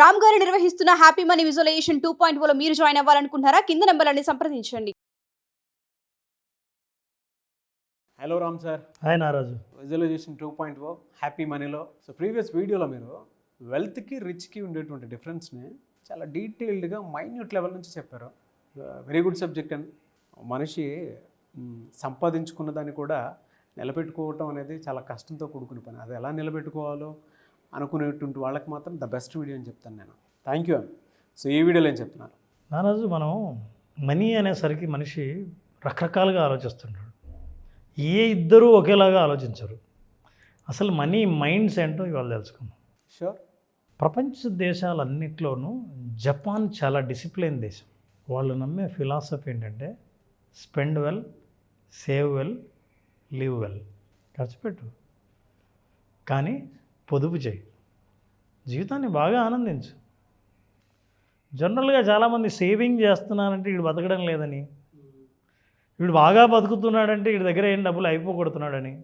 రామ్ గారు నిర్వహిస్తున్న happy money visualisation 2.0 మీరు జాయిన్ అవ్వాలనుకుంటున్నారా? కింద నంబర్లని సంప్రదించండి. Hello Ram sir. Hi Naraju. Visualization 2.0 happy మనీలో ప్రీవియస్ వీడియోలో మీరు వెల్త్కి రిచ్కి ఉండేటువంటి డిఫరెన్స్ని చాలా డీటెయిల్డ్గా మైన్యూట్ లెవెల్ నుంచి చెప్పారు. Very good subject. అండ్ మనిషి సంపాదించుకున్న దాన్ని కూడా నిలబెట్టుకోవటం అనేది చాలా కష్టంతో కూడుకున్న పని. అది ఎలా నిలబెట్టుకోవాలో అనుకునేటువంటి వాళ్ళకి మాత్రం ద బెస్ట్ వీడియో అని చెప్తాను నేను. Thank you. సో ఈ వీడియోలో ఏం చెప్తున్నారు? నారాజు, మనం మనీ అనేసరికి మనిషి రకరకాలుగా ఆలోచిస్తుంటాడు. ఇద్దరూ ఒకేలాగా ఆలోచించరు. అసలు మనీ మైండ్స్ ఏంటో ఇవాళ తెలుసుకుందాం. షూర్. ప్రపంచ దేశాలన్నింటిలోనూ జపాన్ చాలా డిసిప్లిన్ దేశం. వాళ్ళు నమ్మే ఫిలాసఫీ ఏంటంటే spend well, save well, live well. ఖర్చు పెట్టు కానీ పొదుపు చేయి, జీవితాన్ని బాగా ఆనందించు. జనరల్గా చాలామంది సేవింగ్ చేస్తున్నారంటే వీడు బతకడం లేదని, వీడు బాగా బతుకుతున్నాడంటే వీడి దగ్గర ఏం డబ్బులు అయిపోగొడుతున్నాడని,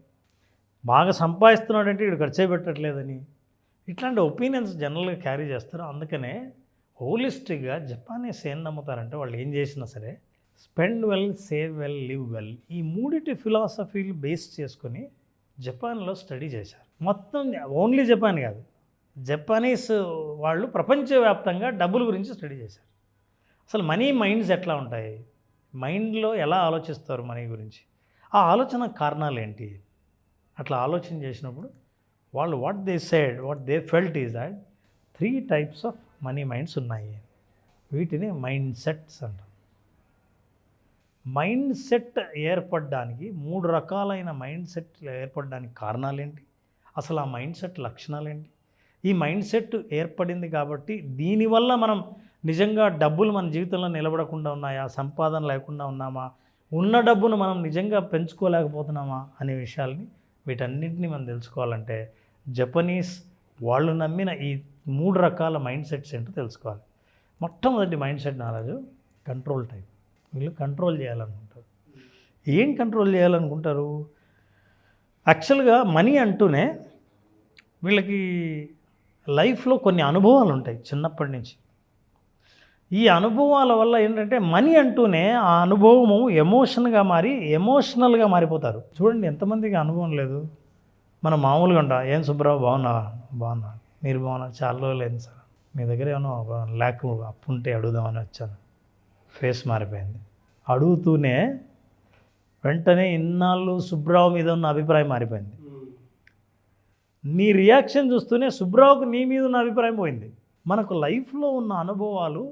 బాగా సంపాదిస్తున్నాడంటే వీడు ఖర్చే పెట్టట్లేదని, ఇట్లాంటి ఒపీనియన్స్ జనరల్గా క్యారీ చేస్తారు. అందుకనే హోలిస్టిక్గా జపానీస్ ఏం నమ్ముతారంటే వాళ్ళు ఏం చేసినా సరే spend well, save well, live well, ఈ మూడిటి ఫిలాసఫీలు బేస్ చేసుకొని జపాన్లో స్టడీ చేశారు. మొత్తం ఓన్లీ జపాన్ కాదు, జపానీస్ వాళ్ళు ప్రపంచవ్యాప్తంగా డబ్బుల గురించి స్టడీ చేశారు. అసలు మనీ మైండ్స్ ఎట్లా ఉంటాయి, మైండ్లో ఎలా ఆలోచిస్తారు మనీ గురించి, ఆ ఆలోచన కారణాలు ఏంటి, అట్లా ఆలోచన చేసినప్పుడు వాళ్ళు what they felt is that 3 types of money minds ఉన్నాయి. వీటిని మైండ్ సెట్స్ అంటారు. మైండ్ సెట్ ఏర్పడడానికి 3 రకాలైన మైండ్ సెట్లు ఏర్పడడానికి కారణాలు ఏంటి, అసలు ఆ మైండ్ సెట్ లక్షణాలు ఏంటి, ఈ మైండ్ సెట్ ఏర్పడింది కాబట్టి దీనివల్ల మనం నిజంగా డబ్బులు మన జీవితంలో నిలబడకుండా ఉన్నాయా, సంపాదన లేకుండా ఉన్నామా, ఉన్న డబ్బును మనం నిజంగా పెంచుకోలేకపోతున్నామా అనే విషయాల్ని వీటన్నింటినీ మనం తెలుసుకోవాలంటే జపనీస్ వాళ్ళు నమ్మిన ఈ 3 రకాల మైండ్ సెట్స్ ఏంటో తెలుసుకోవాలి. మొట్టమొదటి మైండ్ సెట్ నారాజు కంట్రోల్ టైప్. వీళ్ళు కంట్రోల్ చేయాలనుకుంటారు. ఏం కంట్రోల్ చేయాలనుకుంటారు? యాక్చువల్గా మనీ అంటూనే వీళ్ళకి లైఫ్లో కొన్ని అనుభవాలు ఉంటాయి చిన్నప్పటి నుంచి. ఈ అనుభవాల వల్ల ఏంటంటే మనీ అంటూనే ఆ అనుభవము ఎమోషనల్గా మారిపోతారు. చూడండి, ఎంతమందికి అనుభవం లేదు. మనం మామూలుగా ఉంటా, ఏం సుబ్బారావు బాగున్నా, మీరు బాగున్నా, చాలా రోజులు లేదు సార్, మీ దగ్గర ఏమన్నా ల్యాక్ అప్పు ఉంటే అడుగుదామని వచ్చాను. ఫేస్ మారిపోయింది. అడుగుతూనే వెంటనే ఇన్నాళ్ళు సుబ్రావు మీద ఉన్న అభిప్రాయం మారిపోయింది. నీ రియాక్షన్ చూస్తూనే సుబ్రావుకు నీ మీద ఉన్న అభిప్రాయం పోయింది. మనకు లైఫ్లో ఉన్న అనుభవాలు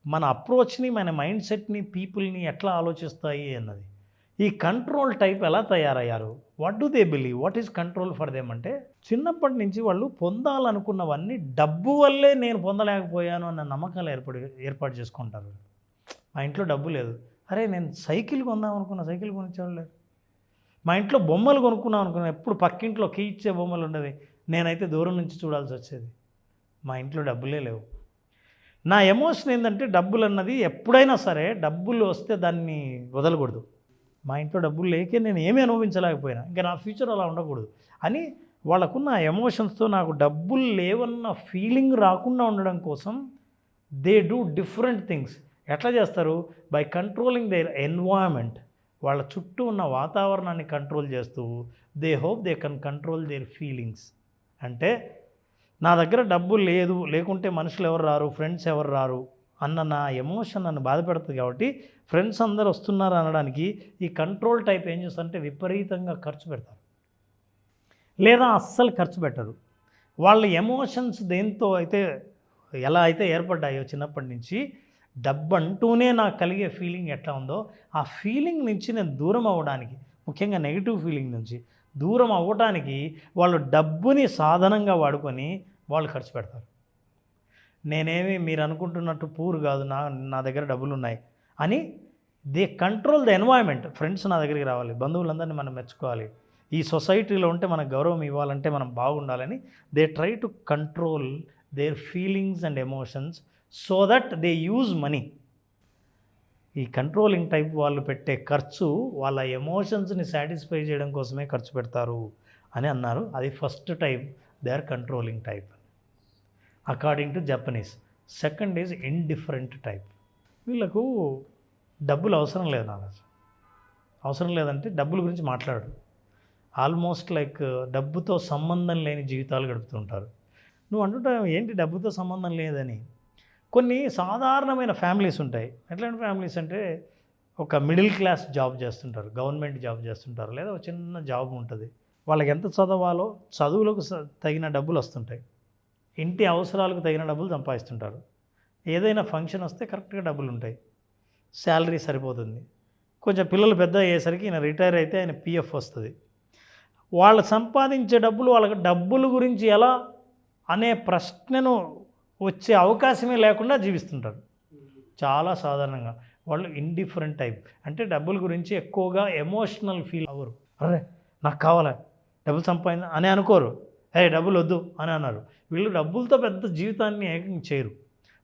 మన అప్రోచ్ని, మన మైండ్ సెట్ని, పీపుల్ని ఎట్లా ఆలోచిస్తాయి అన్నది. ఈ కంట్రోల్ టైప్ ఎలా తయారయ్యారు, what do they believe, what is control for them అంటే చిన్నప్పటి నుంచి వాళ్ళు పొందాలనుకున్నవన్నీ డబ్బు వల్లే నేను పొందలేకపోయాను అన్న నమ్మకాలు ఏర్పాటు చేసుకుంటారు. మా ఇంట్లో డబ్బు లేదు, అరే నేను సైకిల్ కొందాం అనుకున్నా, సైకిల్ కొనిచ్చేవాళ్ళు లేరు. మా ఇంట్లో బొమ్మలు కొనుక్కున్నాం అనుకున్నా, ఎప్పుడు పక్కింట్లో కీ ఇచ్చే బొమ్మలు ఉండేవి, నేనైతే దూరం నుంచి చూడాల్సి వచ్చేది. మా ఇంట్లో డబ్బులే లేవు. నా ఎమోషన్ ఏంటంటే డబ్బులు అన్నది ఎప్పుడైనా సరే డబ్బులు వస్తే దాన్ని వదలకూడదు. మా ఇంట్లో డబ్బులు లేకే నేను ఏమీ అనుభవించలేకపోయినా, ఇంకా నా ఫ్యూచర్ అలా ఉండకూడదు అని వాళ్ళకున్న ఎమోషన్స్తో నాకు డబ్బులు లేవన్న ఫీలింగ్ రాకుండా ఉండడం కోసం దే డూ డిఫరెంట్ థింగ్స్. ఎట్లా చేస్తారు? By controlling their environment. వాళ్ళ చుట్టూ ఉన్న వాతావరణాన్ని కంట్రోల్ చేస్తూ they hope they can control their feelings. అంటే నా దగ్గర డబ్బు లేకుంటే మనుషులు ఎవరు రారు, ఫ్రెండ్స్ ఎవరు రారు అన్న నా ఎమోషన్ నన్ను బాధపెడుతుంది. కాబట్టి ఫ్రెండ్స్ అందరు వస్తున్నారు అనడానికి ఈ కంట్రోల్ టైప్ ఏం చేస్తారంటే విపరీతంగా ఖర్చు పెడతారు, లేదా అస్సలు ఖర్చు పెట్టరు. వాళ్ళ ఎమోషన్స్ దేంతో అయితే ఎలా అయితే ఏర్పడ్డాయో చిన్నప్పటి నుంచి, డబ్బు అంటూనే నాకు కలిగే ఫీలింగ్ ఎట్లా ఉందో ఆ ఫీలింగ్ నుంచి నేను దూరం అవ్వడానికి, ముఖ్యంగా నెగిటివ్ ఫీలింగ్ నుంచి దూరం అవ్వడానికి వాళ్ళు డబ్బుని సాధనంగా వాడుకొని వాళ్ళు ఖర్చు పెడతారు. నేనేమి మీరు అనుకుంటున్నట్టు పూర్ కాదు, నా దగ్గర డబ్బులు ఉన్నాయి అని they control the environment. Friends నా దగ్గరికి రావాలి, బంధువులందరినీ మనం మెచ్చుకోవాలి, ఈ సొసైటీలో ఉంటే మనకు గౌరవం ఇవ్వాలంటే మనం బాగుండాలని they try to control their feelings and emotions so that they use money. ఈ కంట్రోలింగ్ టైప్ వాళ్ళు పెట్టే ఖర్చు వాళ్ళ ఎమోషన్స్ని సాటిస్ఫై చేయడం కోసమే ఖర్చు పెడతారు అని అన్నారు. అది first type, they are controlling type. According to Japanese. Second is indifferent type. వీళ్ళకు డబ్బులు అవసరం లేదు నారాజు. అవసరం లేదంటే డబ్బుల గురించి మాట్లాడు. ఆల్మోస్ట్ లైక్ డబ్బుతో సంబంధం లేని జీవితాలు గడుపుతుంటారు. నువ్వు అంటుంటావు ఏంటి డబ్బుతో సంబంధం లేదని. కొన్ని సాధారణమైన ఫ్యామిలీస్ ఉంటాయి. ఎట్లాంటి ఫ్యామిలీస్ అంటే ఒక మిడిల్ క్లాస్ జాబ్ చేస్తుంటారు, గవర్నమెంట్ జాబ్ చేస్తుంటారు, లేదా ఒక చిన్న జాబ్ ఉంటుంది. వాళ్ళకి ఎంత చదవాలో చదువులకు తగిన డబ్బులు వస్తుంటాయి, ఇంటి అవసరాలకు తగిన డబ్బులు సంపాదిస్తుంటారు. ఏదైనా ఫంక్షన్ వస్తే కరెక్ట్గా డబ్బులు ఉంటాయి, శాలరీ సరిపోతుంది. కొంచెం పిల్లలు పెద్ద అయ్యేసరికి ఈయన రిటైర్ అయితే ఆయన పిఎఫ్ వస్తుంది. వాళ్ళు సంపాదించే డబ్బులు వాళ్ళకి డబ్బుల గురించి ఎలా అనే ప్రశ్నను వచ్చే అవకాశమే లేకుండా జీవిస్తుంటారు. చాలా సాధారణంగా వాళ్ళు ఇండిఫరెంట్ టైప్. అంటే డబ్బుల గురించి ఎక్కువగా ఎమోషనల్ ఫీల్ అవ్వరు. అరే నాకు కావాలా, డబ్బులు సంపాదించ అని అనుకోరు. డబ్బులు వద్దు అని అన్నారు. వీళ్ళు డబ్బులతో పెద్ద జీవితాన్ని ఏకం చేయరు.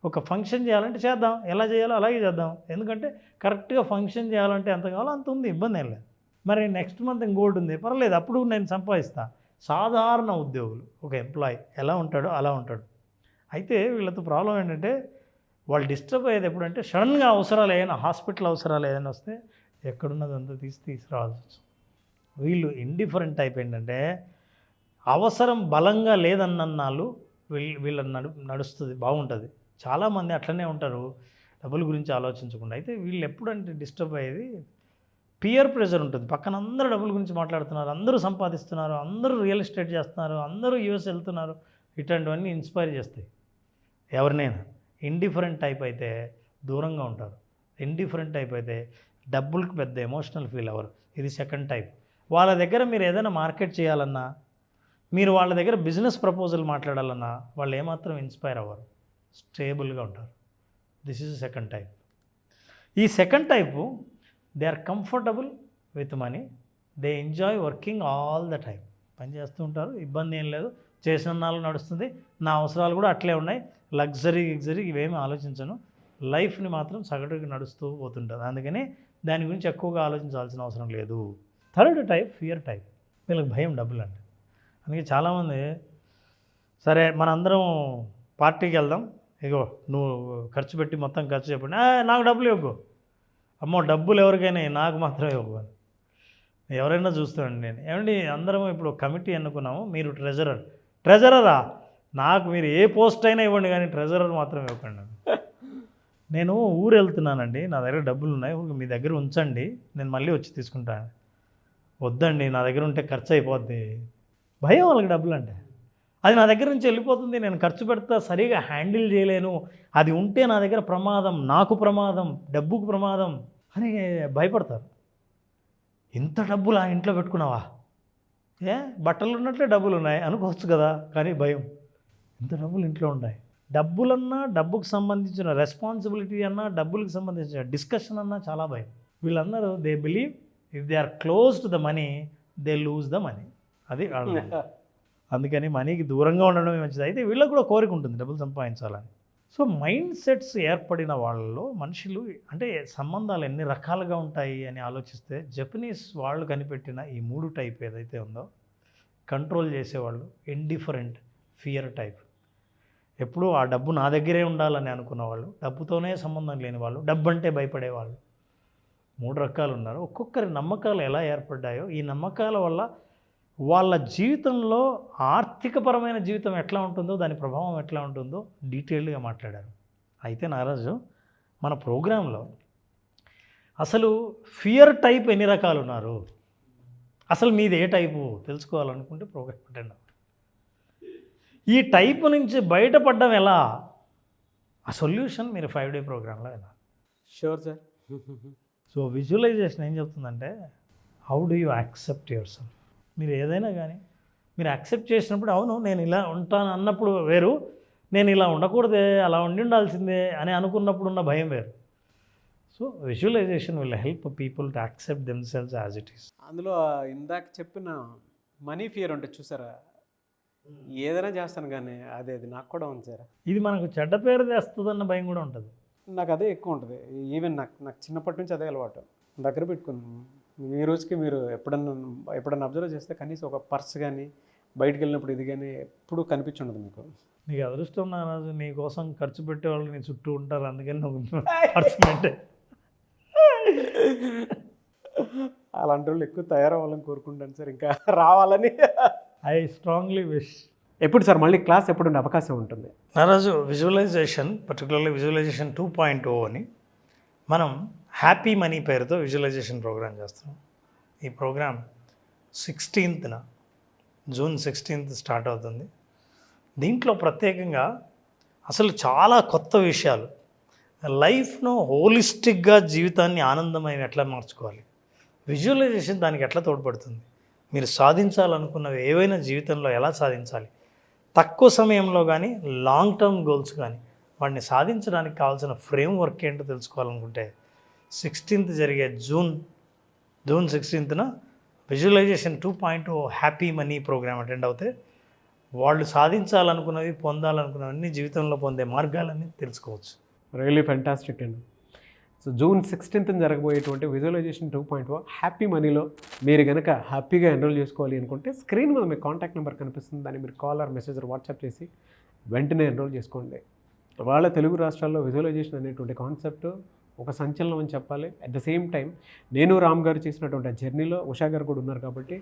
ఒక ఫంక్షన్ చేయాలంటే చేద్దాం, ఎలా చేయాలో అలాగే చేద్దాం. ఎందుకంటే కరెక్ట్గా ఫంక్షన్ చేయాలంటే ఎంత కావాలో అంత ఉంది, ఇబ్బంది ఏం లేదు. మరి నెక్స్ట్ మంత్ ఇంకోటి ఉంది, పర్లేదు అప్పుడు నేను సంపాదిస్తా. సాధారణ ఉద్యోగులు, ఒక ఎంప్లాయీ ఎలా ఉంటాడో అలా ఉంటాడు. అయితే వీళ్ళతో ప్రాబ్లం ఏంటంటే వాళ్ళు డిస్టర్బ్ అయ్యేది ఎప్పుడంటే సడన్గా అవసరాలు ఏదైనా, హాస్పిటల్ అవసరాలు ఏదైనా వస్తే ఎక్కడున్నదంతా తీసుకురావాల్సి వస్తుంది. వీళ్ళు ఇండిఫరెంట్ టైప్ ఏంటంటే అవసరం బలంగా లేదన్నాళ్ళు వీళ్ళ నడుస్తుంది, బాగుంటుంది. చాలామంది అట్లనే ఉంటారు డబ్బుల గురించి ఆలోచించకుండా. అయితే వీళ్ళు ఎప్పుడంటే డిస్టర్బ్ అయ్యేది పియర్ ప్రెషర్ ఉంటుంది. పక్కన అందరూ డబ్బుల గురించి మాట్లాడుతున్నారు, అందరూ సంపాదిస్తున్నారు, అందరూ రియల్ ఎస్టేట్ చేస్తున్నారు, అందరూ యూఎస్ వెళ్తున్నారు. ఇట్లాంటివన్నీ ఇన్స్పైర్ చేస్తాయి ఎవరినైనా. ఇండిఫరెంట్ టైప్ అయితే దూరంగా ఉంటారు. ఇండిఫరెంట్ టైప్ అయితే డబ్బులకు పెద్ద ఎమోషనల్ ఫీల్ అవ్వరు. ఇది సెకండ్ టైప్. వాళ్ళ దగ్గర మీరు ఏదైనా మార్కెట్ చేయాలన్నా, మీరు వాళ్ళ దగ్గర బిజినెస్ ప్రపోజల్ మాట్లాడాలన్నా వాళ్ళు ఏమాత్రం ఇన్స్పైర్ అవ్వరు, స్టేబుల్గా ఉంటారు. This is second type. ఈ second type they are comfortable with money, they enjoy working all the time. పని చేస్తూ ఉంటారు, ఇబ్బంది ఏం లేదు, చేసిన నాలుగు నడుస్తుంది, నా అవసరాలు కూడా అట్లే ఉన్నాయి, లగ్జరీ ఇవేమీ ఆలోచించను, లైఫ్ని మాత్రం సగటుగా నడుస్తూ పోతుంటుంది. అందుకని దాని గురించి ఎక్కువగా ఆలోచించాల్సిన అవసరం లేదు. Third type fear type. వీళ్ళకి భయం డబ్బులు అంటే. అందుకే చాలామంది సరే మనందరం పార్టీకి వెళ్దాం, ఇగో నువ్వు ఖర్చు పెట్టి మొత్తం ఖర్చు చెప్పండి, నాకు డబ్బులు ఇవ్వకు, అమ్మో డబ్బులు ఎవరికైనా నాకు మాత్రమే ఇవ్వకు అని ఎవరైనా చూస్తానండి. నేను ఏమండి అందరం ఇప్పుడు కమిటీ ఎన్నుకున్నాము, మీరు ట్రెజరరా, నాకు మీరు ఏ పోస్ట్ అయినా ఇవ్వండి కానీ ట్రెజరర్ మాత్రం ఇవ్వకండి. నేను ఊరు వెళ్తున్నానండి, నా దగ్గర డబ్బులు ఉన్నాయి, మీ దగ్గర ఉంచండి, నేను మళ్ళీ వచ్చి తీసుకుంటాను. వద్దండి, నా దగ్గర ఉంటే ఖర్చు అయిపోద్ది. భయం వాళ్ళకి డబ్బులు అంటే. అది నా దగ్గర నుంచి వెళ్ళిపోతుంది, నేను ఖర్చు పెడతా, సరిగా హ్యాండిల్ చేయలేను, అది ఉంటే నా దగ్గర ప్రమాదం, నాకు ప్రమాదం, డబ్బుకు ప్రమాదం అని భయపడతారు. ఇంత డబ్బులు ఆ ఇంట్లో పెట్టుకున్నావా, బట్టలు ఉన్నట్లే డబ్బులు ఉన్నాయి అనుకోవచ్చు కదా, కానీ భయం, ఇంత డబ్బులు ఇంట్లో ఉన్నాయి. డబ్బులన్నా, డబ్బుకు సంబంధించిన రెస్పాన్సిబిలిటీ అన్నా, డబ్బులకు సంబంధించిన డిస్కషన్ అన్నా చాలా భయం. వీళ్ళందరూ they believe if they are close to the money they lose the money. అది అందుకని మనీకి దూరంగా ఉండడమే మంచిది. అయితే వీళ్ళకి కూడా కోరిక ఉంటుంది డబ్బులు సంపాదించాలని. సో మైండ్ సెట్స్ ఏర్పడిన వాళ్ళలో మనుషులు అంటే సంబంధాలు ఎన్ని రకాలుగా ఉంటాయి అని ఆలోచిస్తే జపనీస్ వాళ్ళు కనిపెట్టిన ఈ 3 టైప్ ఏదైతే ఉందో కంట్రోల్ చేసేవాళ్ళు ఇండిఫరెంట్ ఫియర్ టైప్. ఎప్పుడూ ఆ డబ్బు నా దగ్గరే ఉండాలని అనుకున్నవాళ్ళు, డబ్బుతోనే సంబంధం లేని వాళ్ళు, డబ్బు అంటే భయపడేవాళ్ళు, 3 రకాలు ఉన్నారు. ఒక్కొక్కరి నమ్మకాలు ఎలా ఏర్పడ్డాయో, ఈ నమ్మకాల వల్ల వాళ్ళ జీవితంలో ఆర్థికపరమైన జీవితం ఎట్లా ఉంటుందో, దాని ప్రభావం ఎట్లా ఉంటుందో డీటెయిల్డ్గా మాట్లాడారు. అయితే నారాజు మన ప్రోగ్రాంలో అసలు ఫియర్ టైప్ ఎన్ని రకాలు ఉన్నారు, అసలు మీది ఏ టైపు తెలుసుకోవాలనుకుంటే ప్రోగ్రామ్ అటెండ్. ఈ టైపు నుంచి బయటపడడం ఎలా, ఆ సొల్యూషన్ మీరు 5 డే ప్రోగ్రాంలో ఎలా. Sure sir. సో విజువలైజేషన్ ఏం చెప్తుందంటే how do you accept your self. మీరు ఏదైనా కానీ మీరు యాక్సెప్ట్ చేసినప్పుడు అవును నేను ఇలా ఉంటాను అన్నప్పుడు వేరు, నేను ఇలా ఉండకూడదే, అలా ఉండాల్సిందే అని అనుకున్నప్పుడు ఉన్న భయం వేరు. So visualization will help people to accept themselves as it is. అందులో ఇందాక చెప్పిన మనీ ఫియర్ ఉంటుంది చూసారా, ఏదైనా చేస్తాను కానీ అది నాకు కూడా ఉంది సార్. ఇది మనకు చెడ్డ పేరు తెస్తుందన్న భయం కూడా ఉంటుంది. నాకు అదే ఎక్కువ ఉంటుంది. ఈవెన్ నాకు చిన్నప్పటి నుంచి అదే అలవాటు, దగ్గర పెట్టుకున్నాను. ఈ రోజుకి మీరు ఎప్పుడన్నా అబ్జర్వ్ చేస్తే కనీసం ఒక పర్స్ కానీ, బయటికి వెళ్ళినప్పుడు ఇది కానీ ఎప్పుడు కనిపించుండదు మీకు. నీకు అదృష్టం నారాజు, నీ కోసం ఖర్చు పెట్టేవాళ్ళు నీ చుట్టూ ఉంటారు, అందుకని నువ్వు ఖర్చు పెట్టే. అలాంటి వాళ్ళు ఎక్కువ తయారవ్వాలని కోరుకుంటాను సార్, ఇంకా రావాలని. I strongly wish. ఎప్పుడు సార్ మళ్ళీ క్లాస్ ఎప్పుడు ఉండే అవకాశం ఉంటుంది? నారాజు విజువలైజేషన్, పర్టికులర్లీ విజువలైజేషన్ 2.0 అని మనం హ్యాపీ మనీ పేరుతో విజువలైజేషన్ ప్రోగ్రామ్ చేస్తున్నాం. ఈ programme 16th June 16th start అవుతుంది. దీంట్లో ప్రత్యేకంగా అసలు చాలా కొత్త విషయాలు, లైఫ్ను హోలిస్టిక్గా జీవితాన్ని ఆనందమయం ఎట్లా మార్చుకోవాలి, విజువలైజేషన్ దానికి ఎట్లా తోడ్పడుతుంది, మీరు సాధించాలనుకున్నవి ఏవైనా జీవితంలో ఎలా సాధించాలి, తక్కువ సమయంలో కానీ లాంగ్ టర్మ్ గోల్స్ కానీ వాటిని సాధించడానికి కావాల్సిన ఫ్రేమ్ వర్క్ ఏంటో తెలుసుకోవాలనుకుంటే 16th జరిగే June 16th visualization 2.0 happy money program attend అవుతే వాళ్ళు సాధించాలనుకున్నవి, పొందాలనుకున్నవన్నీ జీవితంలో పొందే మార్గాలన్నీ తెలుసుకోవచ్చు. రియలీ ఫెంటాస్టిక్ అండి. సో జూన్ 16th జరగబోయేటువంటి విజువలైజేషన్ 2.0 హ్యాపీ మనీలో మీరు కనుక హ్యాపీగా ఎన్రోల్ చేసుకోవాలి అనుకుంటే స్క్రీన్ మీద మీకు కాంటాక్ట్ నెంబర్ కనిపిస్తుంది, దాన్ని మీరు కాల్ ఆర్ మెసేజ్ వాట్సాప్ చేసి వెంటనే ఎన్రోల్ చేసుకోండి. వాళ్ళ తెలుగు రాష్ట్రాల్లో విజువలైజేషన్ అనేటువంటి కాన్సెప్ట్ ఒక సంచలనం అని చెప్పాలి. అట్ ద సేమ్ టైం నేను రామ్ గారు చేసినటువంటి ఆ జర్నీలో ఉషా గారు కూడా ఉన్నారు కాబట్టి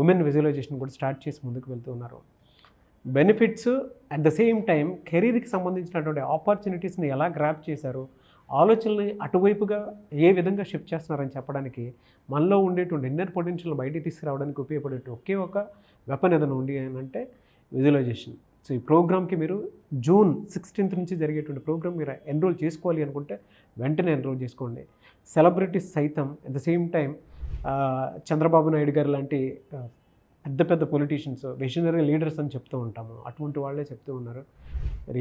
ఉమెన్ విజువలైజేషన్ కూడా స్టార్ట్ చేసి ముందుకు వెళ్తూ ఉన్నారు. Benefits at the same time కెరీర్కి సంబంధించినటువంటి ఆపర్చునిటీస్ని ఎలా గ్రాప్ చేశారు, ఆలోచనలు అటువైపుగా ఏ విధంగా షిఫ్ట్ చేస్తున్నారని చెప్పడానికి, మనలో ఉండేటువంటి ఇన్నర్ పొటెన్షియల్ బయటికి తీసుకురావడానికి ఉపయోగపడే ఒకే ఒక వెపన్ ఏదైనా ఉంది అని అంటే విజువలైజేషన్. సో ఈ ప్రోగ్రామ్కి మీరు జూన్ 16th నుంచి జరిగేటువంటి ప్రోగ్రామ్ మీరు ఎన్రోల్ చేసుకోవాలి అనుకుంటే వెంటనే ఎన్రోల్ చేసుకోండి. సెలబ్రిటీస్ సైతం at the same time Chandrababu Naidu గారు లాంటి పెద్ద పెద్ద పొలిటీషియన్స్, విజనరీ లీడర్స్ అని చెప్తూ ఉంటాము, అటువంటి వాళ్ళే చెప్తూ ఉన్నారు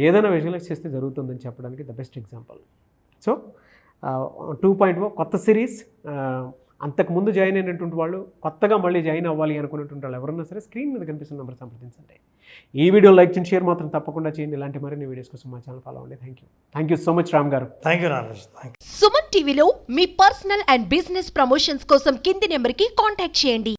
ఏదైనా విజువలైజ్ చేస్తే జరుగుతుందని చెప్పడానికి ద బెస్ట్ ఎగ్జాంపుల్. సో 2.0 కొత్త సిరీస్. అంతకుముందు జాయిన్ అయినటువంటి వాళ్ళు, కొత్తగా మళ్ళీ జాయిన్ అవ్వాలి అనుకున్నటువంటి వాళ్ళు ఎవరన్నా సరే స్క్రీన్ మీద కనిపిస్తున్న నెంబర్ సంప్రదించండి. ఈ వీడియో లైక్ చేయండి, షేర్ మాత్రం తప్పకుండా చేయండి. ఇలాంటి మరిన్ని వీడియోస్ కోసం మా ఛానల్ ఫాలో అవ్వండి. Thank you so much Ram గారు. Thank you Naraj. Thank you. Suman టీవీలో మీ పర్సనల్ అండ్ బిజినెస్ ప్రమోషన్స్ కోసం కింది నెంబర్కి కాంటాక్ట్ చేయండి.